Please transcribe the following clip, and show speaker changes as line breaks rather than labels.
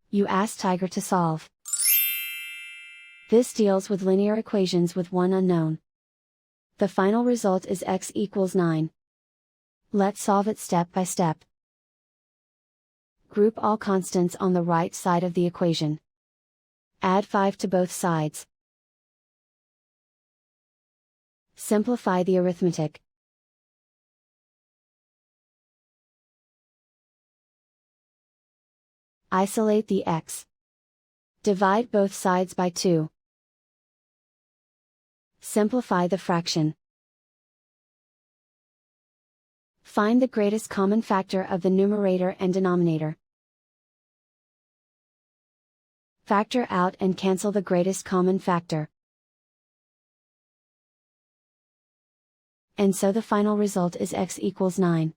You ask Tiger to solve. This deals with linear equations with one unknown. The final result is x equals 9. Let's solve it step by step. Group all constants on the right side of the equation. Add 5 to both sides. Simplify the arithmetic. Isolate the x. Divide both sides by 2. Simplify the fraction. Find the greatest common factor of the numerator and denominator. Factor out and cancel the greatest common factor. And so the final result is x equals 9.